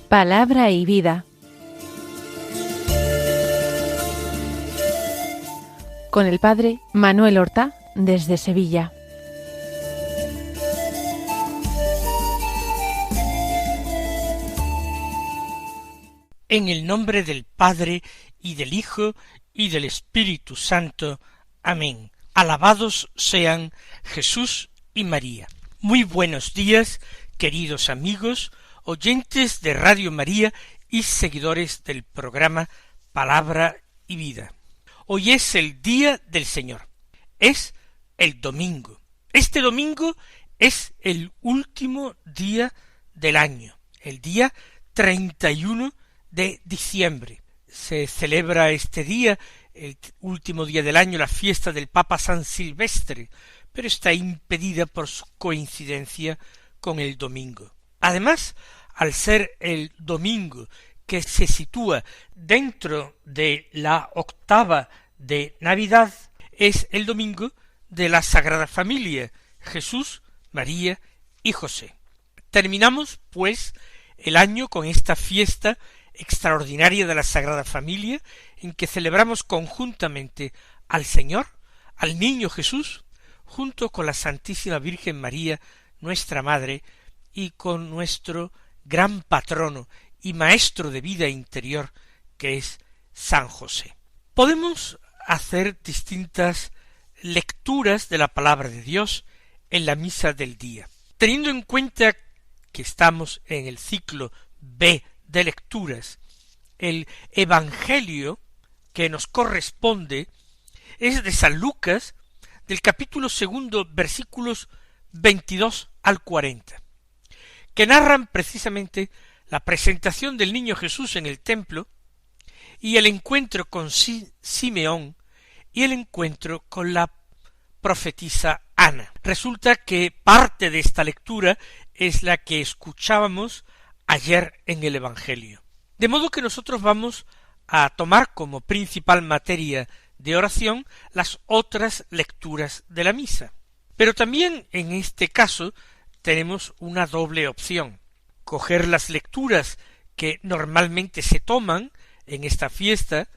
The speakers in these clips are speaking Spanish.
Palabra y vida. Con el padre Manuel Horta, desde Sevilla. En el nombre del Padre, y del Hijo, y del Espíritu Santo. Amén. Alabados sean Jesús y María. Muy buenos días, queridos amigos, oyentes de Radio María y seguidores del programa Palabra y Vida. Hoy es el Día del Señor. Es el domingo. Este domingo es el último día del año, el día 31 de diciembre. Se celebra este día, el último día del año, la fiesta del Papa San Silvestre, pero está impedida por su coincidencia con el domingo. Además, al ser el domingo que se sitúa dentro de la octava de Navidad, es el domingo de la Sagrada Familia, Jesús, María y José. Terminamos, pues, el año con esta fiesta extraordinaria de la Sagrada Familia, en que celebramos conjuntamente al Señor, al Niño Jesús, junto con la Santísima Virgen María, nuestra Madre, y con nuestro gran patrono y maestro de vida interior, que es San José. Podemos hacer distintas lecturas de la palabra de Dios en la misa del día, teniendo en cuenta que estamos en el ciclo B de lecturas. El Evangelio que nos corresponde es de San Lucas, del capítulo 2, versículos 22 al 40, que narran precisamente la presentación del niño Jesús en el templo y el encuentro con Simeón y el encuentro con la profetisa Ana. Resulta que parte de esta lectura es la que escuchábamos ayer en el Evangelio. De modo que nosotros vamos a tomar como principal materia de oración las otras lecturas de la misa. Pero también en este caso tenemos una doble opción: coger las lecturas que normalmente se toman en esta fiesta,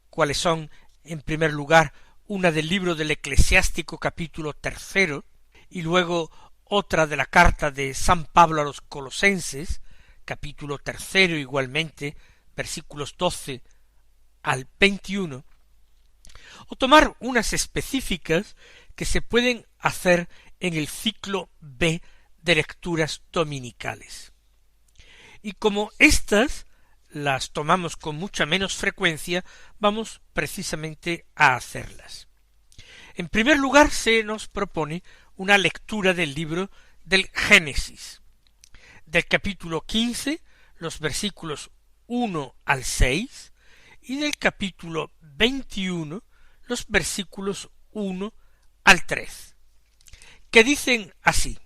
cuáles son, en primer lugar, una del libro del Eclesiástico capítulo 3, y luego otra de la carta de San Pablo a los Colosenses, capítulo 3 igualmente, versículos 12 al 21, o tomar unas específicas que se pueden hacer en el ciclo B de lecturas dominicales. Y como estas las tomamos con mucha menos frecuencia, vamos precisamente a hacerlas. En primer lugar, se nos propone una lectura del libro del Génesis, del capítulo 15, los versículos 1 al 6, y del capítulo 21, los versículos 1 al 3, que dicen así: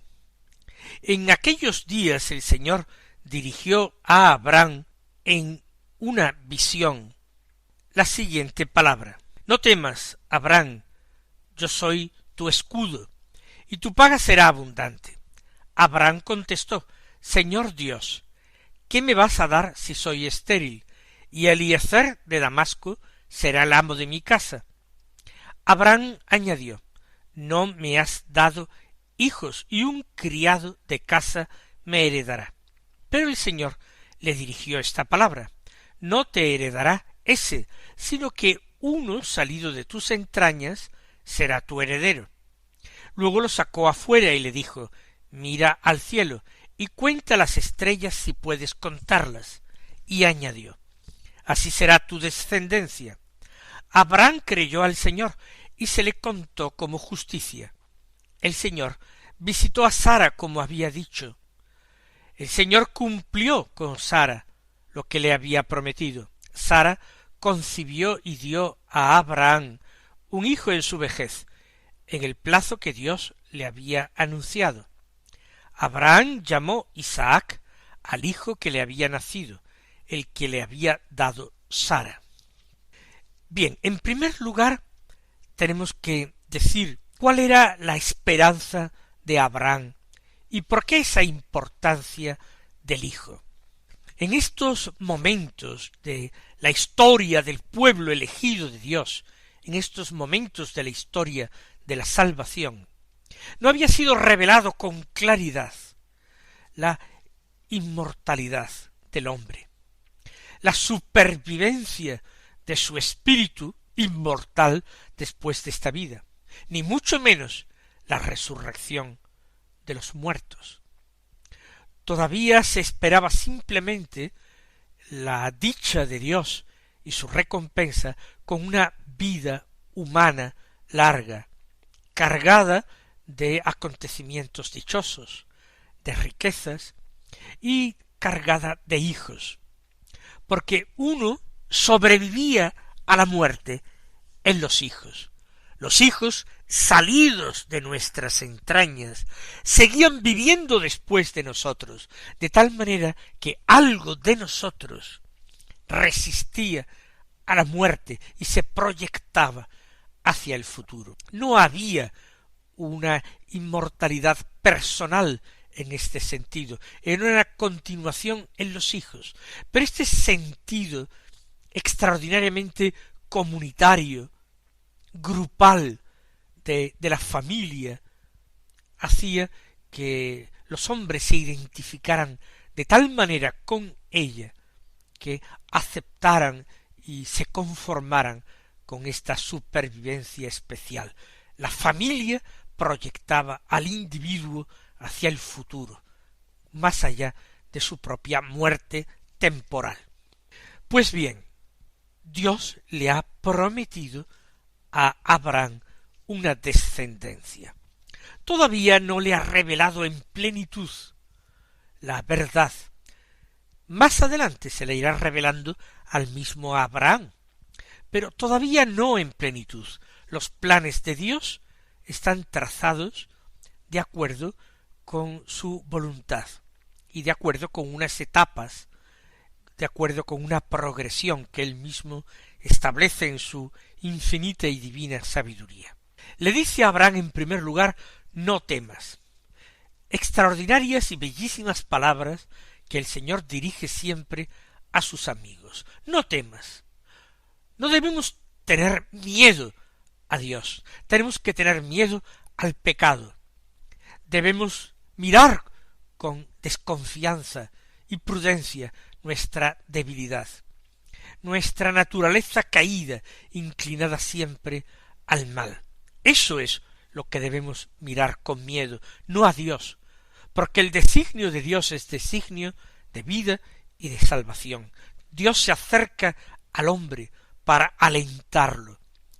En aquellos días el Señor dirigió a Abraham en una visión la siguiente palabra: No temas, Abraham, yo soy tu escudo, y tu paga será abundante. Abraham contestó: Señor Dios, ¿qué me vas a dar si soy estéril? Y Eliezer de Damasco será el amo de mi casa. Abraham añadió: No me has dado hijos, y un criado de casa me heredará. Pero el Señor le dirigió esta palabra: No te heredará ese, sino que uno salido de tus entrañas será tu heredero. Luego lo sacó afuera y le dijo: Mira al cielo y cuenta las estrellas si puedes contarlas. Y añadió: Así será tu descendencia. Abraham creyó al Señor y se le contó como justicia. El Señor visitó a Sara como había dicho. El Señor cumplió con Sara lo que le había prometido. Sara concibió y dio a Abraham un hijo en su vejez, en el plazo que Dios le había anunciado. Abraham llamó Isaac al hijo que le había nacido, el que le había dado Sara. Bien, en primer lugar tenemos que decir cuál era la esperanza de Abraham y por qué esa importancia del hijo. En estos momentos de la historia del pueblo elegido de Dios, en estos momentos de la historia de la salvación, no había sido revelado con claridad la inmortalidad del hombre, la supervivencia de su espíritu inmortal después de esta vida, ni mucho menos la resurrección de los muertos. Todavía se esperaba simplemente la dicha de Dios y su recompensa con una vida humana larga, cargada de acontecimientos dichosos, de riquezas y cargada de hijos, porque uno sobrevivía a la muerte en los hijos. Los hijos, salidos de nuestras entrañas, seguían viviendo después de nosotros, de tal manera que algo de nosotros resistía a la muerte y se proyectaba hacia el futuro. No había una inmortalidad personal en este sentido, era una continuación en los hijos, pero este sentido extraordinariamente comunitario, grupal de la familia, hacía que los hombres se identificaran de tal manera con ella que aceptaran y se conformaran con esta supervivencia especial. La familia proyectaba al individuo hacia el futuro, más allá de su propia muerte temporal. Pues bien, Dios le ha prometido a Abraham una descendencia. Todavía no le ha revelado en plenitud la verdad. Más adelante se le irá revelando al mismo Abraham, pero todavía no en plenitud. Los planes de Dios están trazados de acuerdo con su voluntad y de acuerdo con unas etapas, de acuerdo con una progresión que él mismo establece en su infinita y divina sabiduría. Le dice a Abraham en primer lugar, no temas. Extraordinarias y bellísimas palabras que el Señor dirige siempre a sus amigos. No temas. No debemos tener miedo a Dios. Tenemos que tener miedo al pecado. Debemos mirar con desconfianza y prudencia nuestra debilidad, nuestra naturaleza caída, inclinada siempre al mal. Eso es lo que debemos mirar con miedo, no a Dios, porque el designio de Dios es designio de vida y de salvación. Dios se acerca al hombre para alentarlo,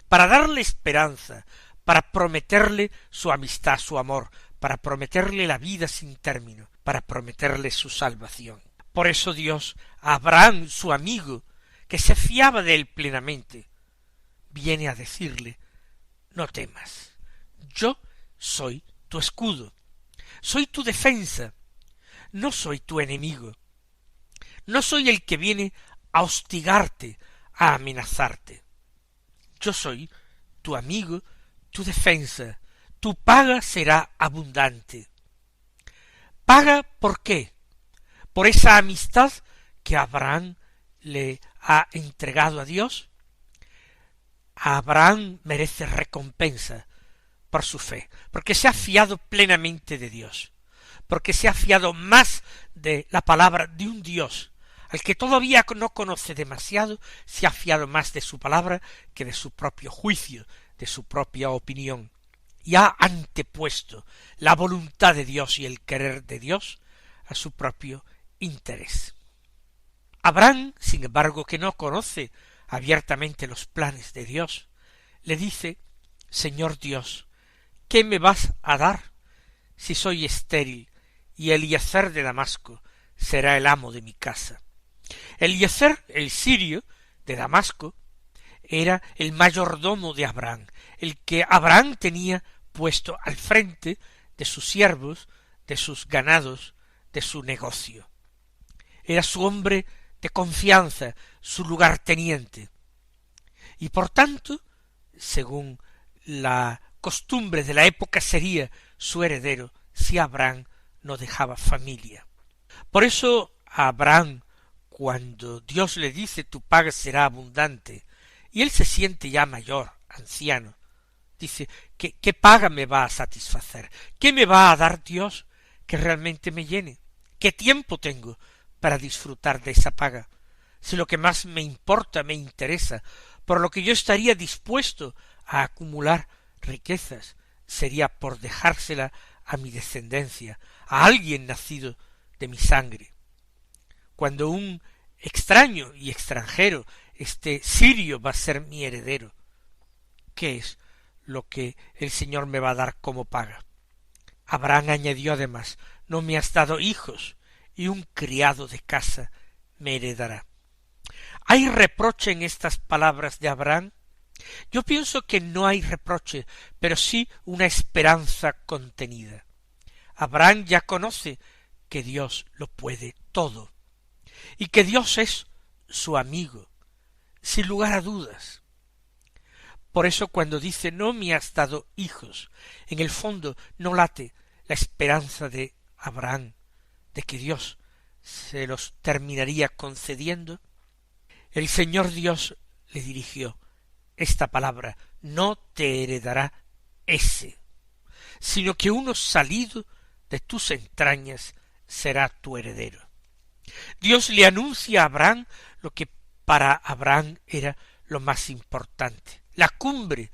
para darle esperanza, para prometerle su amistad, su amor, para prometerle la vida sin término, para prometerle su salvación. Por eso Dios, a Abraham, su amigo, que se fiaba de él plenamente, viene a decirle, no temas, yo soy tu escudo, soy tu defensa, no soy tu enemigo, no soy el que viene a hostigarte, a amenazarte. Yo soy tu amigo, tu defensa, tu paga será abundante. ¿Paga por qué? Por esa amistad que Abraham le ha entregado a Dios. Abraham merece recompensa por su fe, porque se ha fiado plenamente de Dios, porque se ha fiado más de la palabra de un Dios, al que todavía no conoce demasiado, se ha fiado más de su palabra que de su propio juicio, de su propia opinión, y ha antepuesto la voluntad de Dios y el querer de Dios a su propio interés. Abraham, sin embargo, que no conoce abiertamente los planes de Dios, le dice, Señor Dios, ¿qué me vas a dar si soy estéril y Eliezer de Damasco será el amo de mi casa? Eliezer, el sirio de Damasco, era el mayordomo de Abraham, el que Abraham tenía puesto al frente de sus siervos, de sus ganados, de su negocio. Era su hombre de confianza, su lugarteniente. Y por tanto, según la costumbre de la época, sería su heredero si Abraham no dejaba familia. Por eso Abraham, cuando Dios le dice tu paga será abundante, y él se siente ya mayor, anciano, dice, ¿qué paga me va a satisfacer? ¿Qué me va a dar Dios que realmente me llene? ¿Qué tiempo tengo para disfrutar de esa paga? Si lo que más me importa, me interesa, por lo que yo estaría dispuesto a acumular riquezas, sería por dejársela a mi descendencia, a alguien nacido de mi sangre. Cuando un extraño y extranjero, este sirio, va a ser mi heredero, ¿qué es lo que el Señor me va a dar como paga? Abraham añadió además, no me has dado hijos, y un criado de casa me heredará. ¿Hay reproche en estas palabras de Abraham? Yo pienso que no hay reproche, pero sí una esperanza contenida. Abraham ya conoce que Dios lo puede todo, y que Dios es su amigo, sin lugar a dudas. Por eso cuando dice no me has dado hijos, en el fondo no late la esperanza de Abraham de que Dios se los terminaría concediendo. El Señor Dios le dirigió esta palabra, no te heredará ese, sino que uno salido de tus entrañas será tu heredero. Dios le anuncia a Abraham lo que para Abraham era lo más importante, la cumbre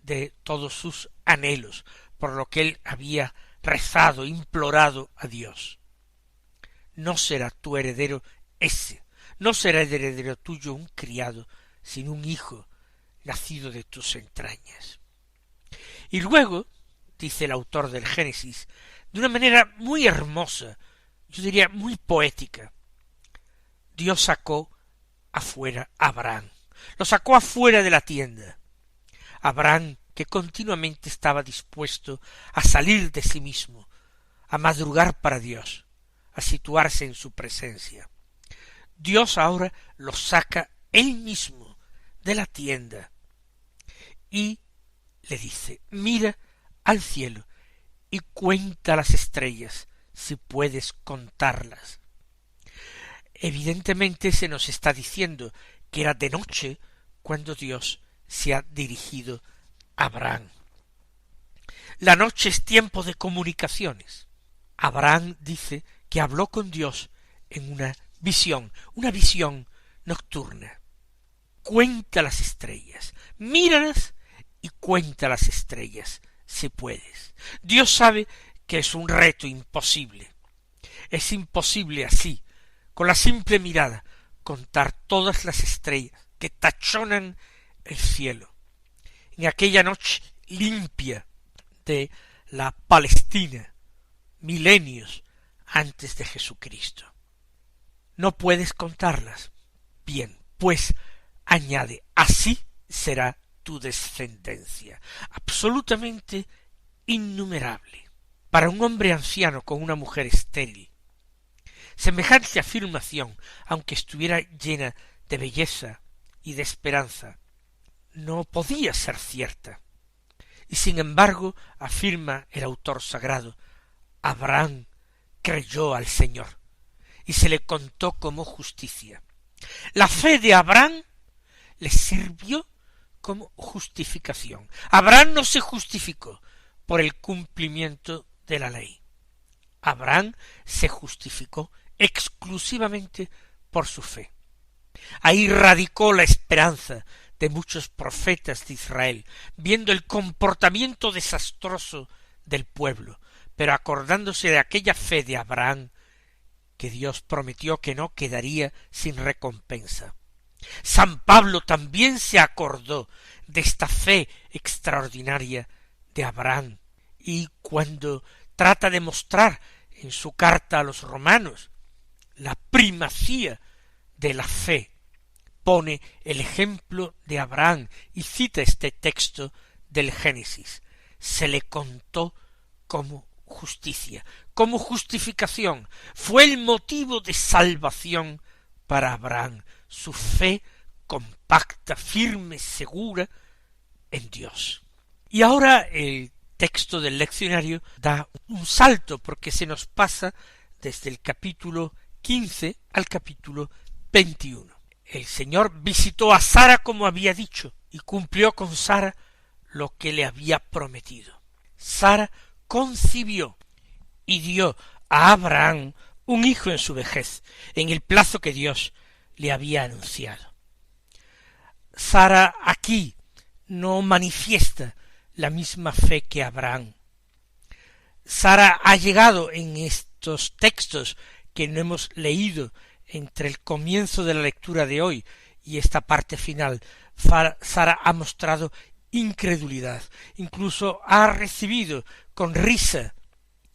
de todos sus anhelos, por lo que él había rezado, implorado a Dios. No será tu heredero ese, no será el heredero tuyo un criado, sino un hijo nacido de tus entrañas. Y luego, dice el autor del Génesis, de una manera muy hermosa, yo diría muy poética, Dios sacó afuera a Abraham, lo sacó afuera de la tienda. Abraham, que continuamente estaba dispuesto a salir de sí mismo, a madrugar para Dios, a situarse en su presencia. Dios ahora lo saca él mismo de la tienda y le dice, mira al cielo y cuenta las estrellas, si puedes contarlas. Evidentemente se nos está diciendo que era de noche cuando Dios se ha dirigido a Abraham. La noche es tiempo de comunicaciones. Abraham dice que habló con Dios en una visión nocturna. Cuenta las estrellas, míralas y cuenta las estrellas, si puedes. Dios sabe que es un reto imposible. Es imposible así, con la simple mirada, contar todas las estrellas que tachonan el cielo. En aquella noche limpia de la Palestina, milenios antes de Jesucristo. ¿No puedes contarlas? Bien, pues añade, así será tu descendencia, absolutamente innumerable. Para un hombre anciano con una mujer estéril, semejante afirmación, aunque estuviera llena de belleza y de esperanza, no podía ser cierta. Y sin embargo, afirma el autor sagrado, Abraham creyó al Señor y se le contó como justicia. La fe de Abraham le sirvió como justificación. Abraham no se justificó por el cumplimiento de la ley. Abraham se justificó exclusivamente por su fe. Ahí radicó la esperanza de muchos profetas de Israel, viendo el comportamiento desastroso del pueblo, pero acordándose de aquella fe de Abraham que Dios prometió que no quedaría sin recompensa. San Pablo también se acordó de esta fe extraordinaria de Abraham, y cuando trata de mostrar en su carta a los romanos la primacía de la fe, pone el ejemplo de Abraham y cita este texto del Génesis. Se le contó como justicia, como justificación. Fue el motivo de salvación para Abraham, su fe compacta, firme, segura en Dios. Y ahora el texto del leccionario da un salto porque se nos pasa desde el capítulo 15 al capítulo 21. El Señor visitó a Sara como había dicho, y cumplió con Sara lo que le había prometido. Sara concibió y dio a Abraham un hijo en su vejez, en el plazo que Dios le había anunciado. Sara aquí no manifiesta la misma fe que Abraham. Sara ha llegado en estos textos que no hemos leído entre el comienzo de la lectura de hoy y esta parte final. Sara ha mostrado incredulidad, incluso ha recibido con risa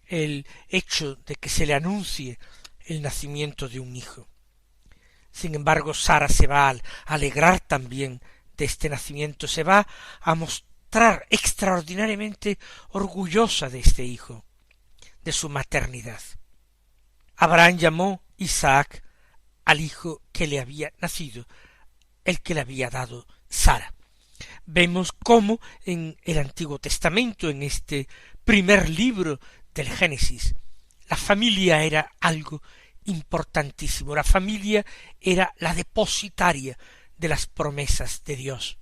el hecho de que se le anuncie el nacimiento de un hijo. Sin embargo, Sara se va a alegrar también de este nacimiento, se va a mostrar extraordinariamente orgullosa de este hijo, de su maternidad. Abraham llamó Isaac al hijo que le había nacido, el que le había dado Sara. Vemos cómo en el Antiguo Testamento, en este primer libro del Génesis, la familia era algo importantísimo. La familia era la depositaria de las promesas de Dios.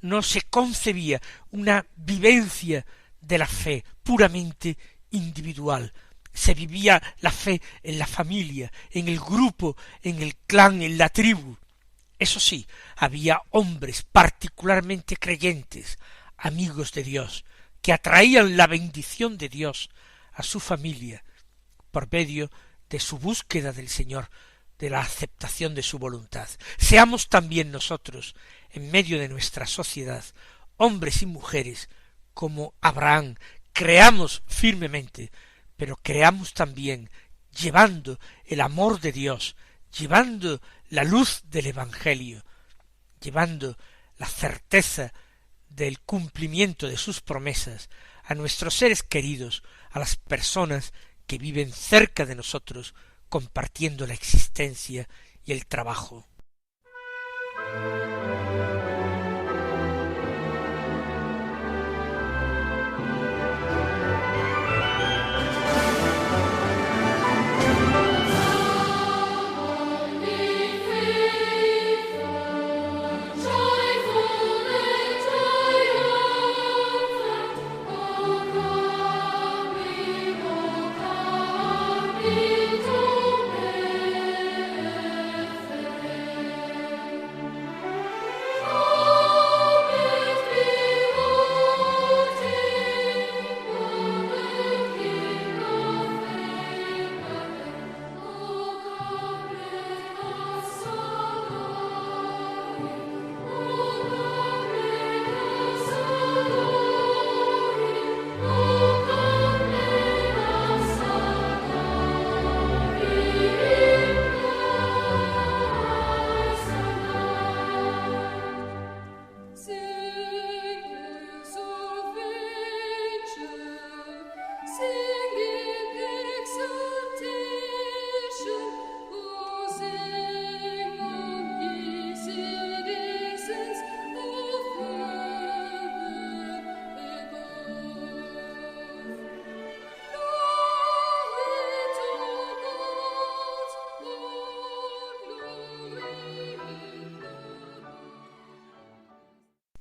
No se concebía una vivencia de la fe puramente individual. Se vivía la fe en la familia, en el grupo, en el clan, en la tribu. Eso sí, había hombres particularmente creyentes, amigos de Dios, que atraían la bendición de Dios a su familia por medio de su búsqueda del Señor, de la aceptación de su voluntad. Seamos también nosotros, en medio de nuestra sociedad, hombres y mujeres como Abraham, creamos firmemente, pero creamos también llevando el amor de Dios, llevando la luz del Evangelio, llevando la certeza del cumplimiento de sus promesas a nuestros seres queridos, a las personas que viven cerca de nosotros, compartiendo la existencia y el trabajo.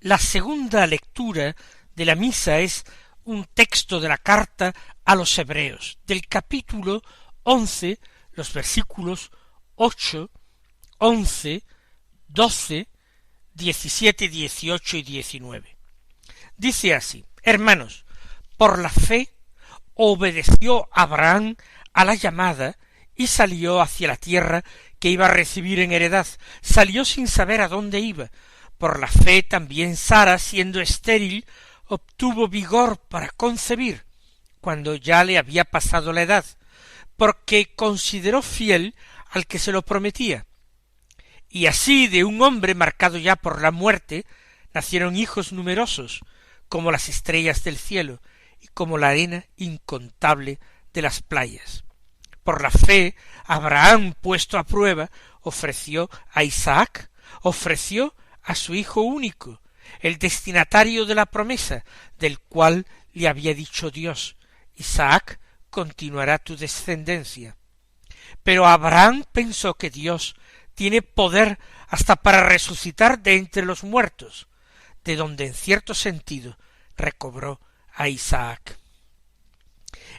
La segunda lectura de la misa es un texto de la carta a los Hebreos, del capítulo 11, los versículos 8, 11, 12, 17, 18 y 19. Dice así: Hermanos, por la fe obedeció Abraham a la llamada y salió hacia la tierra que iba a recibir en heredad. Salió sin saber a dónde iba. Por la fe también Sara, siendo estéril, obtuvo vigor para concebir, cuando ya le había pasado la edad, porque consideró fiel al que se lo prometía. Y así de un hombre marcado ya por la muerte, nacieron hijos numerosos, como las estrellas del cielo, y como la arena incontable de las playas. Por la fe, Abraham, puesto a prueba, ofreció a Isaac, ofreció a su hijo único, el destinatario de la promesa, del cual le había dicho Dios: Isaac continuará tu descendencia. Pero Abraham pensó que Dios tiene poder hasta para resucitar de entre los muertos, de donde en cierto sentido recobró a Isaac.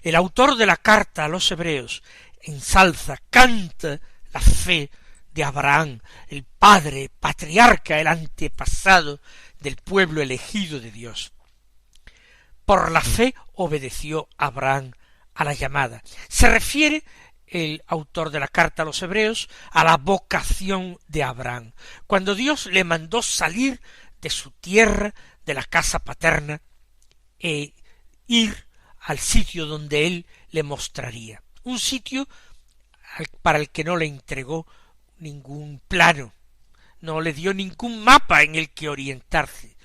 El autor de la carta a los hebreos ensalza, canta la fe de Abraham, el padre, patriarca, el antepasado del pueblo elegido de Dios. Por la fe obedeció Abraham a la llamada. Se refiere el autor de la carta a los hebreos a la vocación de Abraham, cuando Dios le mandó salir de su tierra, de la casa paterna, e ir al sitio donde él le mostraría, un sitio para el que no le entregó ningún plano, no le dio ningún mapa en el que orientarse,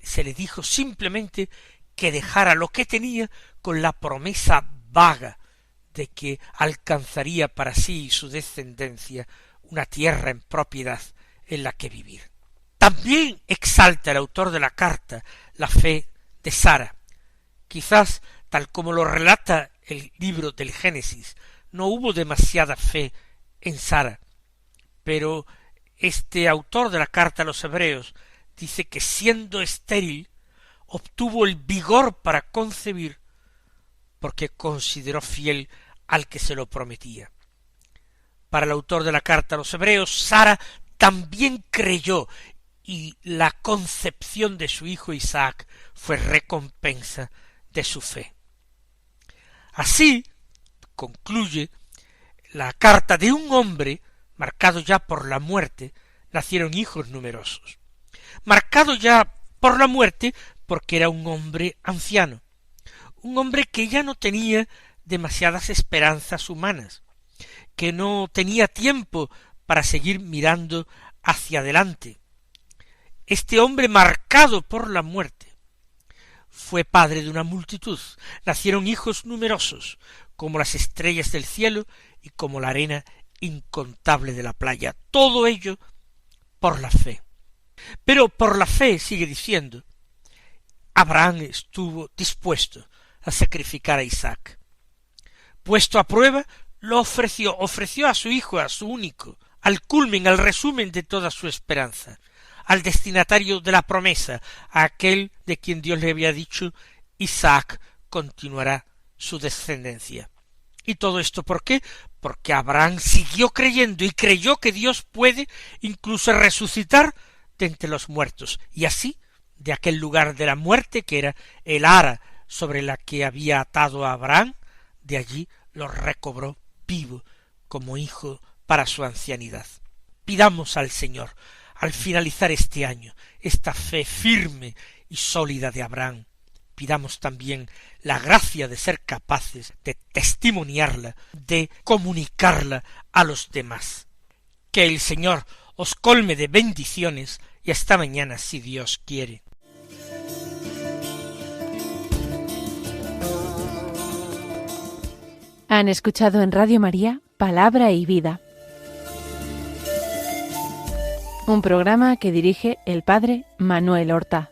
se le dijo simplemente que dejara lo que tenía con la promesa vaga de que alcanzaría para sí y su descendencia una tierra en propiedad en la que vivir. También exalta el autor de la carta la fe de Sara. Quizás, tal como lo relata el libro del Génesis, no hubo demasiada fe en Sara, pero este autor de la carta a los hebreos dice que siendo estéril obtuvo el vigor para concebir porque consideró fiel al que se lo prometía. Para el autor de la carta a los hebreos, Sara también creyó y la concepción de su hijo Isaac fue recompensa de su fe. Así concluye la carta de un hombre marcado ya por la muerte, nacieron hijos numerosos. Marcado ya por la muerte porque era un hombre anciano, un hombre que ya no tenía demasiadas esperanzas humanas, que no tenía tiempo para seguir mirando hacia adelante. Este hombre marcado por la muerte fue padre de una multitud, nacieron hijos numerosos, como las estrellas del cielo y como la arena incontable de la playa, todo ello por la fe. Pero por la fe, sigue diciendo, Abraham estuvo dispuesto a sacrificar a Isaac. Puesto a prueba, lo ofreció a su hijo, a su único, al culmen, al resumen de toda su esperanza, al destinatario de la promesa, a aquel de quien Dios le había dicho, Isaac continuará su descendencia. ¿Y todo esto por qué? Porque Abraham siguió creyendo y creyó que Dios puede incluso resucitar de entre los muertos, y así, de aquel lugar de la muerte que era el ara sobre la que había atado a Abraham, de allí lo recobró vivo como hijo para su ancianidad. Pidamos al Señor, al finalizar este año, esta fe firme y sólida de Abraham. Pidamos también la gracia de ser capaces de testimoniarla, de comunicarla a los demás. Que el Señor os colme de bendiciones y hasta mañana si Dios quiere. Han escuchado en Radio María Palabra y Vida, un programa que dirige el Padre Manuel Horta.